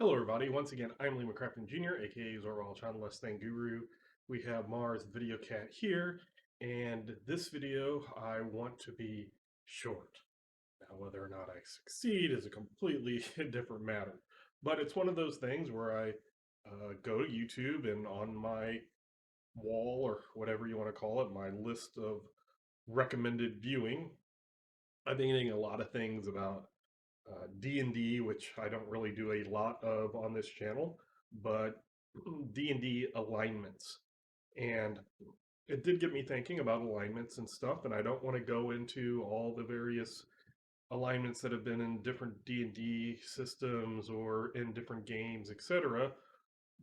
Hello, everybody. Once again, I'm Lee McCracken Jr., aka Zorwall Child Less Than Guru. We have Mars Video Cat here, and this video I want to be short. Now, whether or not I succeed is a completely different matter, but it's one of those things where I go to YouTube and on my wall, or whatever you want to call it, my list of recommended viewing, I've been getting a lot of things about D&D, which I don't really do a lot of on this channel, but D&D alignments. And it did get me thinking about alignments and stuff, and I don't want to go into all the various alignments that have been in different D&D systems or in different games, etc.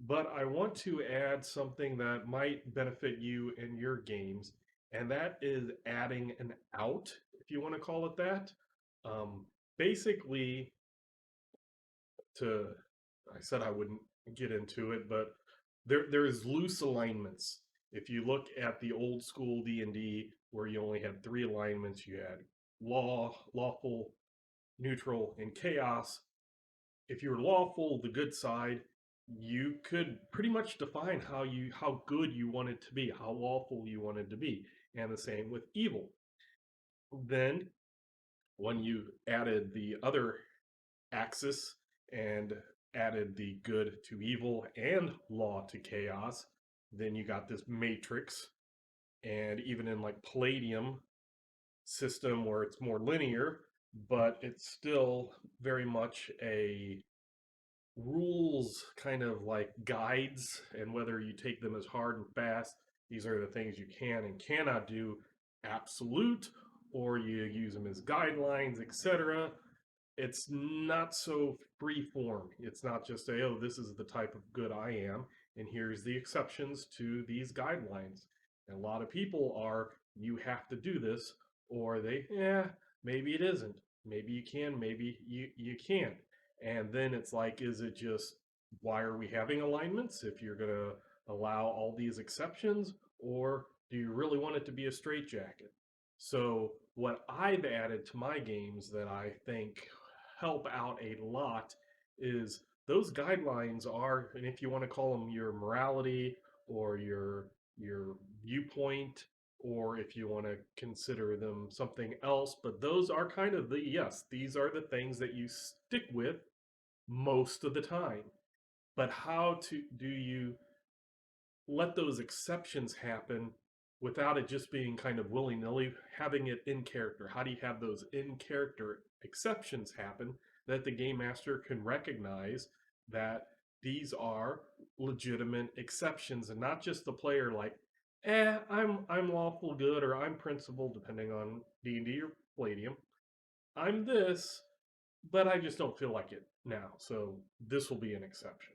But I want to add something that might benefit you in your games, and that is adding an out, if you want to call it that. Um, Basically, to I said I wouldn't get into it, but there is loose alignments. If you look at the old school D&D where you only had three alignments, you had law, lawful, neutral, and chaos. If you were lawful, the good side, you could pretty much define how good you wanted to be, how lawful you wanted to be, and the same with evil. Then when you added the other axis and added the good to evil and law to chaos, then you got this matrix. And even in like Palladium system where it's more linear, but it's still very much a rules kind of like guides, and whether you take them as hard and fast, these are the things you can and cannot do, absolute, or you use them as guidelines, etc. It's not so free form. It's not just say, oh, this is the type of good I am, and here's the exceptions to these guidelines. And a lot of people are, you have to do this, or they, yeah, maybe it isn't. Maybe you can, maybe you can't. And then it's like, is it just, why are we having alignments if you're going to allow all these exceptions? Or do you really want it to be a straitjacket? So, what I've added to my games that I think help out a lot is those guidelines are, and if you want to call them your morality or your viewpoint, or if you want to consider them something else, but those are kind of the, yes, these are the things that you stick with most of the time. But how to do you let those exceptions happen without it just being kind of willy-nilly, having it in character? How do you have those in character exceptions happen that the game master can recognize that these are legitimate exceptions, and not just the player like, I'm lawful good, or I'm principled, depending on D&D or Palladium. I'm this, but I just don't feel like it now, so this will be an exception.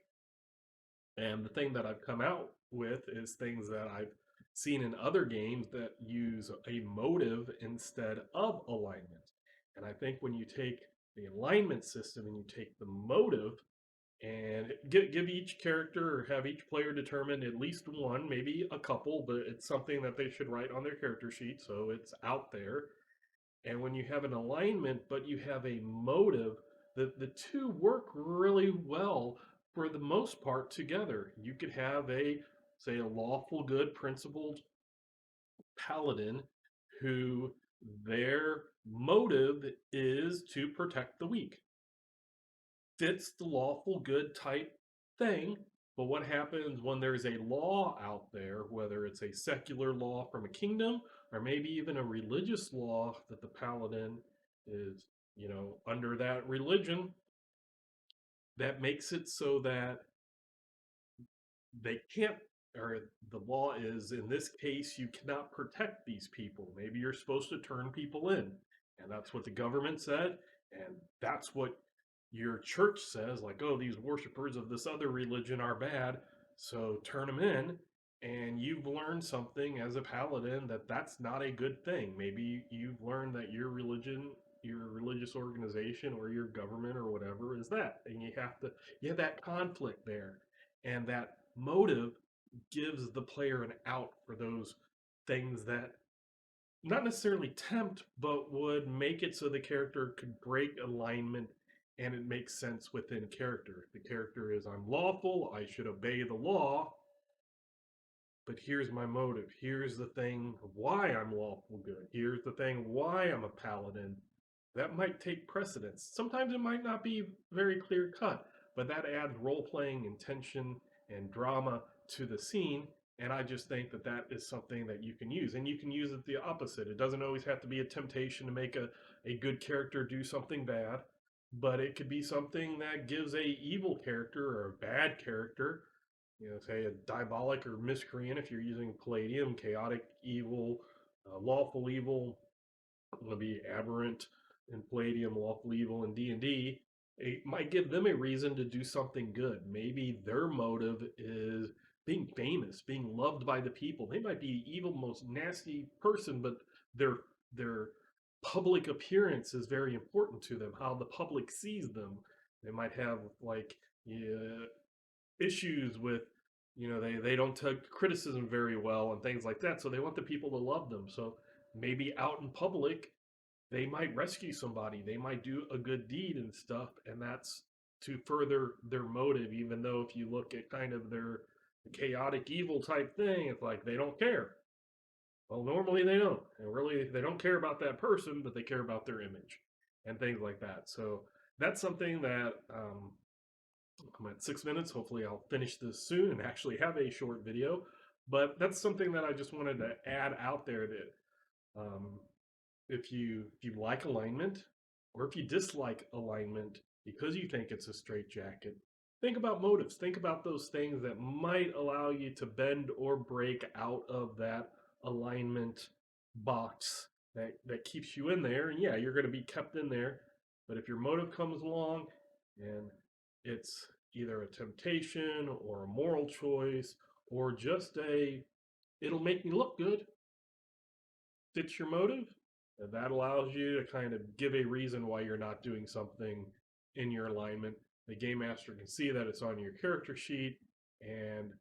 And the thing that I've come out with is things that I've seen in other games that use a motive instead of alignment. And I think when you take the alignment system and you take the motive and give each character, or have each player determine at least one, maybe a couple, but it's something that they should write on their character sheet so it's out there. And when you have an alignment, but you have a motive, the two work really well for the most part together. You could have a, say, a lawful good principled paladin who their motive is to protect the weak. Fits the lawful good type thing. But what happens when there's a law out there, whether it's a secular law from a kingdom or maybe even a religious law that the paladin is, under that religion, that makes it so that they can't, or the law is, in this case, you cannot protect these people. Maybe you're supposed to turn people in, and that's what the government said, and that's what your church says, like, oh, these worshipers of this other religion are bad, so turn them in. And you've learned something as a paladin that that's not a good thing. Maybe you've learned that your religion, your religious organization, or your government or whatever is that, and you have that conflict there, and that motive gives the player an out for those things that not necessarily tempt, but would make it so the character could break alignment and it makes sense within character. The character is, I'm lawful, I should obey the law, but here's my motive. Here's the thing why I'm lawful good. Here's the thing why I'm a paladin. That might take precedence. Sometimes it might not be very clear cut, but that adds role playing and tension and drama to the scene. And I just think that that is something that you can use. And you can use it the opposite. It doesn't always have to be a temptation to make a good character do something bad, but it could be something that gives a evil character or a bad character, say a diabolic or miscreant if you're using Palladium, chaotic evil, lawful evil, going to be aberrant in Palladium, lawful evil in D&D. It might give them a reason to do something good. Maybe their motive is being famous, being loved by the people. They might be evil, most nasty person, but their their public appearance is very important to them. How the public sees them. They might have like, yeah, issues with, they don't take criticism very well and things like that, so they want the people to love them. So maybe out in public they might rescue somebody, they might do a good deed and stuff, and that's to further their motive. Even though if you look at kind of their chaotic evil type thing, it's like they don't care. Well, normally they don't, and really they don't care about that person, but they care about their image and things like that. So that's something that, I'm at 6 minutes. Hopefully, I'll finish this soon and actually have a short video. But that's something that I just wanted to add out there, that um, if you like alignment, or if you dislike alignment because you think it's a straitjacket, think about motives. Think about those things that might allow you to bend or break out of that alignment box that keeps you in there. And yeah, you're going to be kept in there. But if your motive comes along and it's either a temptation or a moral choice or just it'll make me look good, fits your motive, and that allows you to kind of give a reason why you're not doing something in your alignment. The game master can see that it's on your character sheet and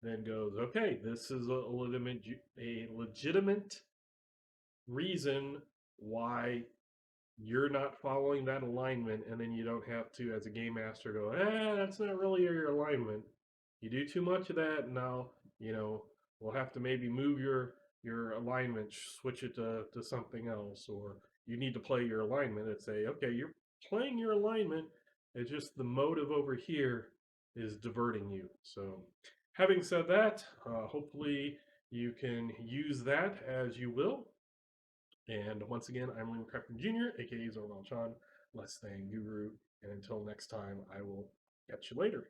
then goes, okay, this is a legitimate reason why you're not following that alignment. And then you don't have to, as a game master, go, that's not really your alignment. You do too much of that, and now, we'll have to maybe move your alignment, switch it to something else, or you need to play your alignment and say, okay, you're playing your alignment, it's just the motive over here is diverting you. So having said that, hopefully you can use that as you will. And once again, I'm Liam Crafton Jr., aka Zorval Chan, less than Guru. And until next time, I will catch you later.